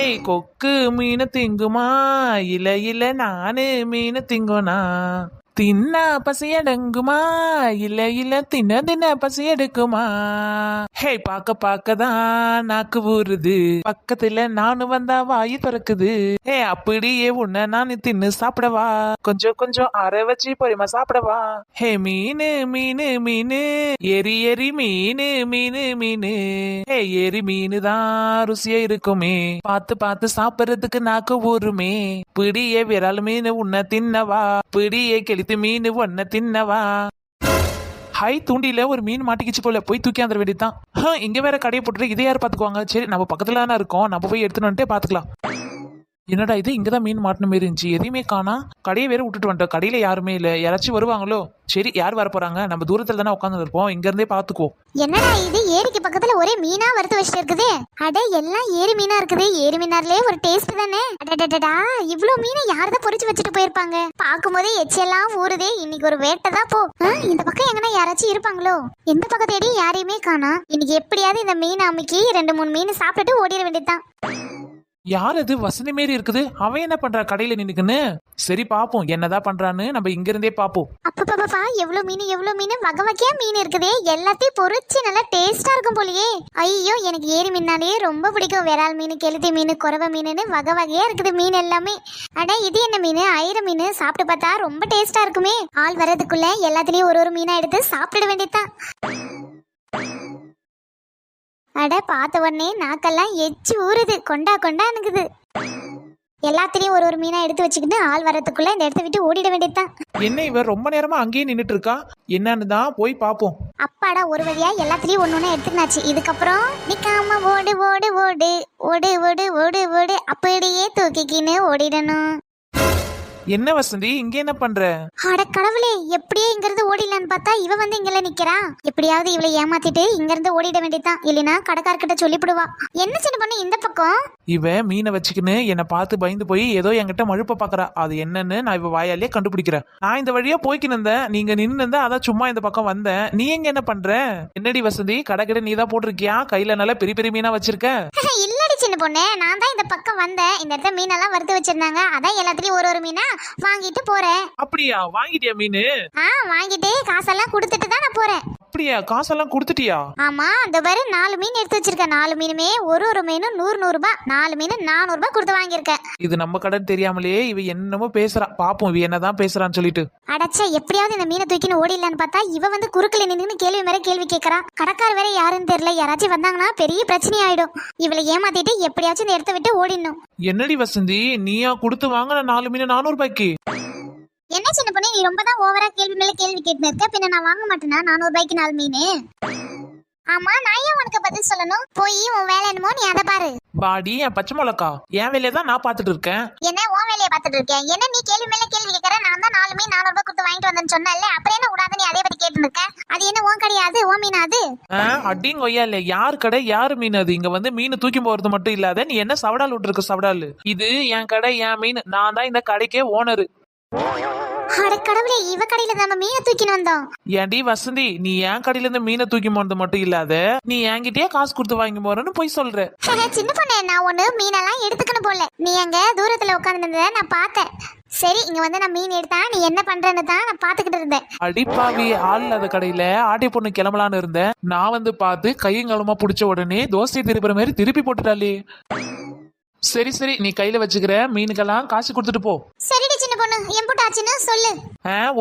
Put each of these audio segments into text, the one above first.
ஹே கொக்கு மீனை திங்குமா? இல்ல இல்ல நானு மீனை திங்குனா. தின்னா பசியடங்குமா? இல்ல இல்ல தின்ன தின்ன பசி எடுக்குமா? ஹே பாக்க பாக்கதான் நாக்கு ஊறுது, பக்கத்துல நானும் வந்தா வாயு திறக்குது. ஹே அப்படியே உன்ன நான் தின்னு சாப்பிடவா? கொஞ்சம் கொஞ்சம் அரை வச்சு பொறுமை சாப்பிடவா? ஹே மீனு மீனு மீனு, எரி எரி மீனு மீனு மீனு. ஹே எரி மீனு தான் ருசியா இருக்குமே, பார்த்து பார்த்து சாப்பிடுறதுக்கு நாக்கு ஊறுமே. பிடியே விரல் மீன் உன்னை தின்னவா? பிடியே கெளுத்தி மீன் ஒன்ன தின்னவா? ஹை தூண்டில ஒரு மீன் மாட்டிக்கிச்சு போல, போய் தூக்கி அந்த வேண்டியதான். இங்க வேற கடையை போட்டுட்டு இதை யாரு பாத்துக்குவாங்க? சரி நம்ம பக்கத்துல தானே இருக்கோம், நம்ம போய் எடுத்துட்டு வந்துட்டு பாத்துக்கலாம். என்னடா இது, இங்கதான் மீன் மாட்டின மாரி இருந்துச்சு, எதையுமே காணா. கடையை வேற விட்டுட்டு வந்துட்டோம், கடையில யாருமே இல்ல. யாராச்சும் வருவாங்களோ? சரி யார் வர போறாங்க, நம்ம தூரத்துல தானே உட்காந்து இருப்போம், இங்க இருந்தே பாத்துக்குவோம். என்னடா இது, ஏரிக்கு பக்கத்துல ஒரே மீனா வறுத்து வச்சுட்டு இருக்குது. அட எல்லாம் ஏரி மீனா இருக்குது. ஏரி மீனார்லயே ஒரு டேஸ்ட் தானே. அடடடடா, இவ்ளோ மீனை யாரதான் பொரிச்சு வச்சுட்டு போயிருப்பாங்க? பாக்கும்போதே எச்செல்லாம் ஊறுதே. இன்னைக்கு ஒரு வேட்டை தான் போ. இந்த பக்கம் எங்கன்னா யாராச்சும் இருப்பாங்களோ? எந்த பக்கம் தேடி யாரையுமே காணா. இன்னைக்கு எப்படியாவது இந்த மீன் அமுக்கி 2-3 மீன் சாப்பிட்டுட்டு ஓடிட வேண்டியதுதான். யார் அது? வசந்தி மாரி இருக்குது. அவன் என்ன பண்றா கடையில நின்னுக்குன்னு? சரி பாப்போம் என்னதான் பண்றான்னு, நம்ம இங்க இருந்தே பாப்போம். அப்பப்பா, எவ்வளவு மீன் வகை வகையா மீன் இருக்குதே. எல்லாத்தையும் பொரிச்சு நல்லா டேஸ்டா இருக்கும் போலயே. ஐயோ, எனக்கு ஏரி மீனாலே ரொம்ப பிடிக்கும். விரால் மீன், கெளுத்தி மீன், குறவை மீனுன்னு வகை வகையா இருக்குது மீன் எல்லாமே. அட இது என்ன மீன்? ஐர மீன். சாப்பிட்டு பார்த்தா ரொம்ப டேஸ்டா இருக்குமே. ஆள் வர்றதுக்குள்ள எல்லாத்துலயும் ஒரு மீனா எடுத்து சாப்பிட வேண்டியதுதான். அட பார்த்த உடனே நாக்கெல்லாம் எச்சு ஊறுது, கொண்டா கொண்டா அனுக்குது. எல்லாத்திலயும் ஒரு மீனா எடுத்து வச்சுக்கிட்டு ஆள் வரதுக்குள்ள இந்த இடத்த விட்டு ஓடிட வேண்டியதுதான். என்ன இவ ரொம்ப நேரமா அங்கேயே நின்னுட்டு இருக்கா? என்னன்னு தான் போய் பாப்போம். அப்பாடா, ஒரு வழியா எல்லாத்திலயும் ஒண்ணு எடுத்துக்கினாச்சு. இதுக்கப்புறம் நிக்காம ஓடு ஓடு ஓடு ஓடு ஓடு ஓடு ஓடு, அப்படியே தூக்கிக்கின்னு ஓடிடணும். என்ன வசந்தி, இங்க என்ன பண்ற? அட கடவுளே, எப்படியே இங்க இருந்து ஓடிடலான்னு பார்த்தா இவ வந்து இங்கல நிக்கிறா. எப்படியாவது இவளை ஏமாத்திட்டு இங்க இருந்து ஓடிட வேண்டியதுதான், இல்லைன்னா கடைக்காரர்கிட்ட சொல்லிவிடுவா. என்ன சின்ன பொண்ணு இந்த பக்கம்? இவ மீனை வச்சுக்கின்னு என்னை பார்த்து பயந்து போய் ஏதோ என்கிட்ட மழுப்ப பாக்குறா. அது என்னன்னு நான் இவ வாயாலே கண்டுபிடிக்கிறேன். நான் இந்த வழியா போய்க்கு இருந்தேன், நீங்க நின்று இருந்தா அதான் சும்மா இந்த பக்கம் வந்தேன். நீ எங்க என்ன பண்ற? என்னடி வசந்தி, கடை கடை நீ தான் போட்டிருக்கியா? கையில நல்லா பெரிய பெரிய மீனா வச்சிருக்க. இல்லடி சின்ன பொண்ணு, நான் தான் இந்த பக்கம் வந்தேன். இந்த இடத்துல மீனெல்லாம் வறுத்து வச்சிருந்தாங்க, அதான் எல்லாத்துலயும் ஒரு மீனா வாங்கிட்டு போறேன். அப்படியா? வாங்கிட்டியா மீனு? வாங்கிட்டு காசெல்லாம் கொடுத்துட்டு தான் நான் போறேன். அப்படியா? காசெல்லாம் கொடுத்துட்டியா? ஆமா, அந்த பாரு 4 மீன் எடுத்து வச்சிருக்கேன். 4 மீனுமே ஒரு மீனும் 100 ரூபாய். 4 மீன் 400 ரூபாய் கொடுத்து வாங்கியிருக்கேன். இது நம்ம கடன் தெரியாமலே இவ என்னமோ பேசுறா. பாப்போம் இவ என்னதான் பேசுறான்னு சொல்லிட்டு. அடச்சே, எப்படியாவது இந்த மீனை தூக்கின்னு ஓடிடலான்னு பார்த்தா இவ வந்து குறுக்கல நின்று கேள்வி மேல கேள்வி கேட்கறா. கடைக்கார வேற யாருன்னு தெரியல. யாராச்சும் வந்தாங்கன்னா பெரிய பிரச்சனை ஆயிடும். இவளை ஏமாத்திட்டு எப்படியாச்சும் இந்த இடத்த விட்டு ஓடிடணும். என்னடி வசந்தி, நீயா கொடுத்து வாங்கின 4 மீன் 400 ரூபாய்க்கு? என்ன சின்ன பொண்ணு, நீ ரொம்ப தான் ஓவரா கேள்வி மேல கேள்வி கேட்டு இருக்க. பின்ன நான் வாங்க மாட்டேனா 400 ரூபாய்க்கு 4 மீன்? ஆமா, நான் ஏன் உனக்கு பதில் சொல்லணும்? போய் உன் வேலை என்னமோ நீ அதை பாரு. பாடி என் பச்சை மிளகா, என் வேலையை தான் நான் பாத்துட்டு இருக்கேன். என்ன உன் வேலையை பாத்துட்டு இருக்கேன்? என்ன நீ கேள்வி மேல கேள்வி கேட்கற? நான் தான் 4 மீன் 400 ரூபாய் கொடுத்து வாங்கிட்டு வந்தேன்னு சொன்னல, அப்புறம் என்ன விடாத நீ அதே பத்தி கேட்டு இருக்க? அது என்ன உன் கிடையாது, உன் மீன் அது? அடிங்க ஒய்யா இல்ல, யார் கடை யாரு மீன் அது? இங்க வந்து மீன் தூக்கி போறது மட்டும் இல்லாத நீ என்ன சவடால் விட்டுருக்க? சவடால் இது என் கடை, என் மீன். நான் தான் இந்த கடைக்கே ஓனரு. அட கடவுளே, இவ கடையில நம்ம மீனை தூக்கின்னு வந்தோம். ஏன்டி வசந்தி, நீ என் கடையில இருந்து மீனை தூக்கி போனது மட்டும் இல்லாத நீ என்கிட்டயே காசு கொடுத்து வாங்கி போறன்னு போய் சொல்ற. சின்ன பொண்ணு, நான் ஒண்ணு மீனெல்லாம் எடுத்துக்கணும் போல. நீ அங்க தூரத்துல உட்கார்ந்து நான் பார்த்தேன். சரி, இங்க வந்து நான் மீன் எடுத்தா நீ என்ன பண்றன்னு தான் நான் பாத்துக்கிட்டு இருந்தேன். அடிப்பாவி, ஆள் இல்லாத கடையில ஆட்டை பொண்ணு கிளம்பலான்னு இருந்தேன். நான் வந்து பார்த்து கையங்காலமா புடிச்ச உடனே தோசை திருப்புற மாதிரி திருப்பி போட்டுட்டாலே. சரி சரி, நீ கையில வச்சுக்கிற மீனுக்கெல்லாம் காசு கொடுத்துட்டு போ. சரிடி சின்ன பொண்ணு, எம்புட்டு ஆச்சுன்னு சொல்லு.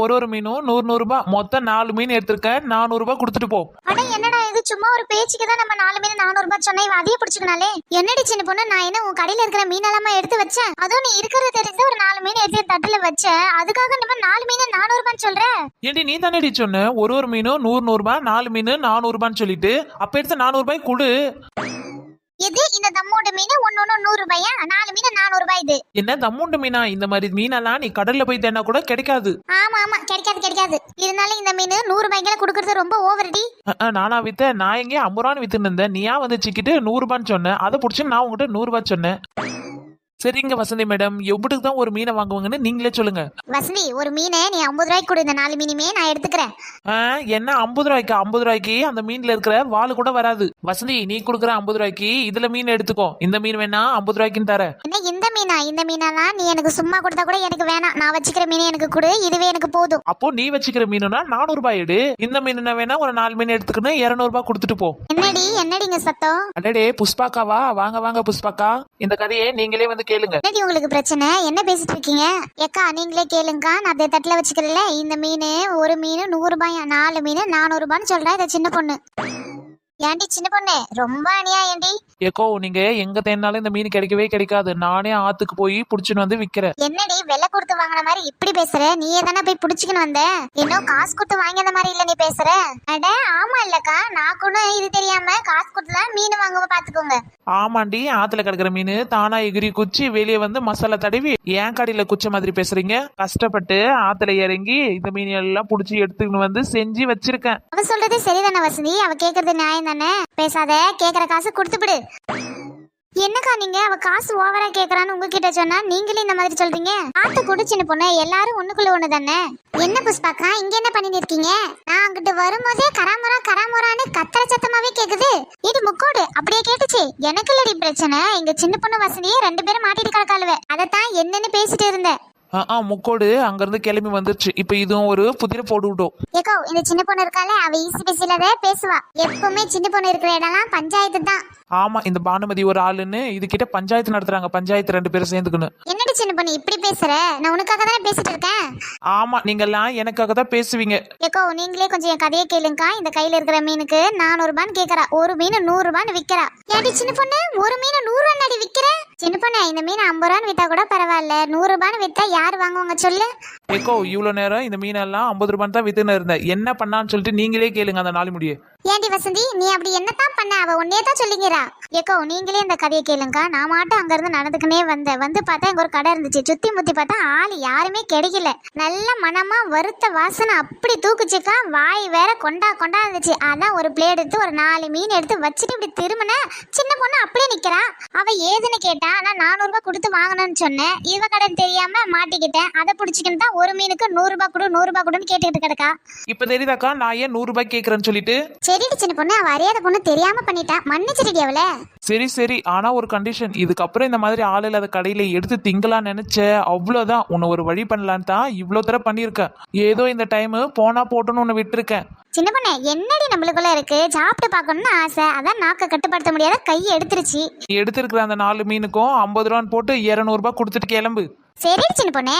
ஒரு மீனும் 100 ரூபாய், மொத்தம் 4 மீன் எடுத்திருக்க, 400 ரூபாய் கொடுத்துட்டு போ. அட என்னடா இது, சும்மா ஒரு பேச்சுக்கு தான் நம்ம 4 மீன் 400 ரூபாய் சொன்னா இவ அதையே பிடிச்சுக்கனாலே. என்னடி சின்ன பொண்ணு, நான் என்ன உன் கடையில இருக்கிற மீனெல்லாமா எடுத்து வச்சேன்? அதுவும் நீ இருக்கிறது தெரிஞ்சு ஒரு 4 மீன் எடுத்து தட்டுல வச்ச, அதுக்காக நம்ம 4 மீன் 400 ரூபான்னு சொல்ற? ஏண்டி நீ தானே சொன்ன ஒரு மீனும் 100 ரூபாய், 4 மீன் 400 ரூபான்னு சொல்லிட்டு, அப்ப எடுத்து 400 ரூபாய் கொடு. இது இந்த தம்மோட மீன் 100 ரூபாயா? 4 மீன் 400 ரூபாய். இது என்ன தம்முண்டு மீனா? இந்த மாதிரி மீனெல்லாம் நீ கடல்ல போய் தேனா கூட கிடைக்காது. ஆமா கிடைக்காது. இருந்தாலும் இந்த மீன் 100 ரூபாய்க்கு கொடுக்கறது ரொம்ப ஓவர்டி. நானா வித்த? நான் எங்கே 50 ரூபான்னு வித்துன்னு இருந்தேன். நீயா வந்து சிக்கிட்டு 100 ரூபான்னு சொன்னேன். அதை புடிச்சு நான் உங்ககிட்ட 100 ரூபாய் சொன்னேன். சரிங்க வசந்தி மேடம், எவ்வளவுக்கு தான் ஒரு மீனை வாங்குவாங்கன்னு நீங்களே சொல்லுங்க. வசந்தி, ஒரு மீனை நீ 50 ரூபாய்க்கு கொடு, இந்த 4 மீனுமே நான் எடுத்துக்கிறேன். என்ன 50 ரூபாய்க்கு? 50 ரூபாய்க்கு அந்த மீன்ல இருக்கிற வால் கூட வராது. வசந்தி, நீ கொடுக்குற 50 ரூபாய்க்கு இதுல மீன் எடுத்துக்கோ. இந்த மீன் வேணா 50 ரூபாய்க்குன்னு தர. என்ன இந்த மீனா? இந்த மீனாலாம் நீ எனக்கு சும்மா கொடுத்தா கூட எனக்கு வேணாம். நான் வச்சுக்கிற மீனை எனக்கு கொடு, இதுவே எனக்கு போதும். அப்போ நீ வச்சுக்கிற மீனுனா 400 ரூபாய் எடு. இந்த மீனுனா வேணா ஒரு 4 மீன் எடுத்துக்கின்னு 200 ரூபாய் கொடுத்துட்டு போ. என்னடிங்க சத்தம்? அடடே புஷ்பாக்காவா? வாங்க வாங்க புஷ்பாக்கா, இந்த கதையை நீங்களே வந்து கேளுங்க. என்னடி உங்களுக்கு பிரச்சனை? என்ன பேசிட்டு இருக்கீங்க? ஏக்கா நீங்களே கேளுங்கக்கா. நான் அதை தட்டுல வச்சுக்கிறேன்ல. இந்த மீன், ஒரு மீன் 100 ரூபாயா? 4 மீன் 400 ரூபான்னு சொல்றேன் இதை சின்ன பொண்ணு. ஏன்டி சின்ன பொண்ணு, ரொம்ப அநியாயம்டி. ஏக்கோ, நீங்க எங்க தேடினாலும் இந்த மீன் கிடைக்கவே கிடைக்காது. நானே ஆத்துக்கு போய் புடிச்சுன்னு வந்து விக்கிறேன். என்னடி விலை கொடுத்து வாங்கின மாதிரி இப்படி பேசுற? நீயே தானே போய் புடிச்சுக்கின்னு வந்த. இன்னும் காசு கொடுத்து வாங்கின மாதிரி இல்ல நீ பேசுற. அட ஆமா இல்லக்கா, நான் கூட இது தெரியாம காசு கொடுத்துலாம் மீன் வாங்குவ பாத்துக்கோங்க. ஆமாண்டி, ஆத்துல கிடக்குற மீன் தானா எகிரி குச்சி வெளியே வந்து மசாலா தடவி ஏன் கடையில குச்ச மாதிரி பேசுறீங்க? கஷ்டப்பட்டு ஆத்துல இறங்கி இந்த மீன் எல்லாம் புடிச்சு எடுத்துக்கின்னு வந்து செஞ்சு வச்சிருக்கேன். அவ சொல்றது சரிதானே வசந்தி? அவ கேக்குறது நியாயம் தானே? பேசாத, கேக்குற காசு கொடுத்துவிடு. என்னக்கா நீங்க அவ காசு ஓவரா கேக்குறான்னு உங்ககிட்ட சொன்னா நீங்களே இந்த மாதிரி சொல்றீங்க? ஆத்து கூட சின்ன பொண்ணு, எல்லாரும் ஒண்ணுக்குள்ள ஒண்ணு தானே. என்ன புஷ்பாக்கா இங்க என்ன பண்ணிட்டு இருக்கீங்க? நான் அங்கிட்டு வரும்போதே கராமுரான்னு கத்துற சத்தமாவே கேக்குது. இது முக்கோடு அப்படியே கேட்டுச்சு. எனக்கு இல்லடி பிரச்சனை, இங்க சின்ன பொண்ணு வசதியே 2 பேரும் மாட்டிட்டு கிடக்காளுவ. அதத்தான் என்னன்னு பேசிட்டு இருந்தேன். முக்கோடு அங்க இருந்து கிளம்பி வந்துருச்சு. இப்ப இதுவும் ஒரு புதிர போட்டு விட்டோம். ஏக்கோ, இந்த சின்ன பொண்ணு இருக்கால, அவ ஈஸி பேசிலத பேசுவா. எப்பவுமே சின்ன பொண்ணு இருக்கிற இடம்லாம் பஞ்சாயத்து தான். ஆமா, இந்த பானுமதி ஒரு ஆளுன்னு இது கிட்ட பஞ்சாயத்து நடத்துறாங்க. பஞ்சாயத்து 2 பேரும் சேர்ந்துக்கணும். என்னடி சின்ன பொண்ணு இப்படி பேசுற? நான் உனக்காக தானே பேசிட்டு இருக்கேன். ஆமா, நீங்க எல்லாம் எனக்காக தான் பேசுவீங்க. ஏக்கோ, நீங்களே கொஞ்சம் என் கதையை கேளுங்கக்கா. இந்த கையில இருக்கிற மீனுக்கு 400 ரூபான்னு கேக்குறா. ஒரு மீன் 100 ரூபான்னு விக்கிறா. ஏடி சின்ன பொண்ணு, ஒரு மீன் 100 ரூபான்னு விக்கிற? சின்ன பொண்ணு, இந்த மீன் 50 ரூபான்னு வித்தா கூட பரவாயில்ல, 100 ரூபான்னு வித்தா யாரு வாங்குவாங்க சொல்லு? ஏக்கோ, இவ்வளவு நேரம் இந்த மீனெல்லாம் 50 ரூபான்னு தான் வித்துன்னு இருந்தேன். என்ன பண்ணான்னு சொல்லிட்டு நீங்களே கேளுங்க அந்த 4 முடிய. ஏண்டி வசந்தி, நீ அப்படி என்னத்தான் பண்ண? அவ ஒன்னே தான் சொல்லிங்கிறா. ஏக்கோ, நீங்களே இந்த கதையை கேளுங்கக்கா. நான் மாட்டும் அங்க இருந்து நடந்துக்குனே வந்து பார்த்தா இங்க ஒரு கடை இருந்துச்சு. சுத்தி முத்தி பார்த்தா ஆள் யாருமே கிடைக்கல. நல்ல மனமா வறுத்த வாசனை அப்படி தூக்குச்சுக்கா. வாய் வேற கொண்டா இருந்துச்சு. அதான் ஒரு பிளேட் எடுத்து ஒரு 4 மீன் எடுத்து வச்சுட்டு இப்படி திரும்பின சின்ன பொண்ணு அப்படியே நிக்கிறா. அவ ஏதுன்னு கேட்டா, நான் 400 ரூபாய் கொடுத்து வாங்கணும்னு சொன்னேன். இவ கடை தெரியாம மாட்டிக்கிட்டேன். அதை பிடிச்சிக்கின்னு தான் ஒரு மீனுக்கு 100 ரூபாய் கொடு 100 ரூபாய் கொடுன்னு கேட்டுக்கிட்டு கிடக்கா. இப்ப தெரியுதாக்கா நான் ஏன் 100 ரூபாய் கேக்குறேன்னு சொல்லிட்டு? சரிடி சின்ன பொண்ணு, அவ அறியாத பொண்ணு தெரியாம பண்ணிட்டா, மன்னிச்சிருடி அவள. சரி, ஆனா ஒரு கண்டிஷன். இதுக்கப்புறம் இந்த மாதிரி ஆள் இல்லாத கடையில எடுத்து திங்கலான்னு நினைச்ச அவ்வளவுதான். உன்னை ஒரு வழி பண்ணலான்னு தான் இவ்வளவு தர பண்ணிருக்கேன். ஏதோ இந்த டைம் போனா போட்டோன்னு உன்னை விட்டுருக்கேன். சின்ன பொண்ணு, என்னடி நம்மளுக்குள்ள இருக்கு? சாப்பிட்டு பார்க்கணும்னு ஆசை, அதான் நாக்க கட்டுப்படுத்த முடியாத கையை எடுத்துருச்சு. எடுத்திருக்கிற அந்த 4 மீனுக்கும் 50 ரூபான்னு போட்டு 200 ரூபாய் கொடுத்துட்டு கிளம்பு. சரி சின்ன பொண்ணு.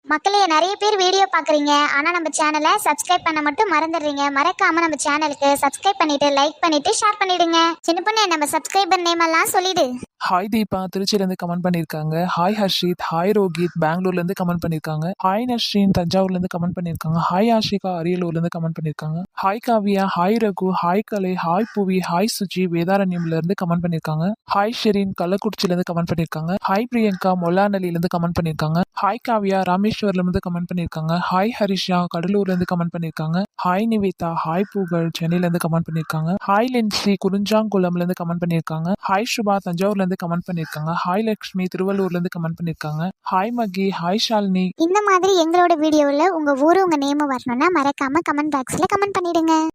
மக்களே, நிறைய பேர் வீடியோ பாக்குறீங்க, ஆனா நம்ம சேனலை சப்ஸ்கிரைப் பண்ண மட்டும் மறந்துடுறீங்க. மறக்காம நம்ம சேனலுக்கு சப்ஸ்கிரைப் பண்ணிட்டு லைக் பண்ணிட்டு ஷேர் பண்ணிடுங்க. சின்ன பொண்ணு, நம்ம சப்ஸ்கிரைபர் நேம் எல்லாம் சொல்லிடு. ஹாய் தீபா திருச்சியிலேருந்து கமெண்ட் பண்ணியிருக்காங்க. ஹாய் ஹர்ஷித், ஹாய் ரோஹித் பெங்களூர்லேருந்து கமெண்ட் பண்ணியிருக்காங்க. ஹாய் நஸ்ரீன் தஞ்சாவூர்லேருந்து கமெண்ட் பண்ணியிருக்காங்க. ஹாய் ஆஷிகா அரியலூர்லேருந்து கமெண்ட் பண்ணியிருக்காங்க. Hi Kavya, hi Raghu, hi Kalai, hi Bhuvi, hi Suji வேதாரண்யம்லேருந்து கமெண்ட் பண்ணியிருக்காங்க. ஹாய் ஷெரீன் கள்ளக்குறிச்சியிலேருந்து கமெண்ட் பண்ணியிருக்காங்க. ஹாய் பிரியங்கா மொல்லாநலிலேருந்து கமெண்ட் பண்ணியிருக்காங்க. ஹாய் காவியா ராமேஸ்வர்லேருந்து கமெண்ட் பண்ணியிருக்காங்க. ஹாய் ஹரிஷா கடலூர்லேருந்து கமெண்ட் பண்ணியிருக்காங்க. ஹாய் நிவேதா, ஹாய் புகழ் சென்னையிலேருந்து கமெண்ட் பண்ணியிருக்காங்க. ஹாய் லென்சி குறிஞ்சாங்குளம்லேருந்து கமெண்ட் பண்ணியிருக்காங்க. ஹாய் சுபா தஞ்சாவூர்லேருந்து கமெண்ட் பண்ணிருக்காங்க. ஹாய் லக்ஷ்மி திருவள்ளூர்ல இருந்து கமெண்ட் பண்ணிருக்காங்க. ஹாய் மகி, ஹாய் ஷாலினி. இந்த மாதிரி எங்களோட வீடியோல உங்க ஊரு உங்க நேம் வரணும்னா மறக்காம கமெண்ட் பாக்ஸ்ல கமெண்ட் பண்ணிடுங்க.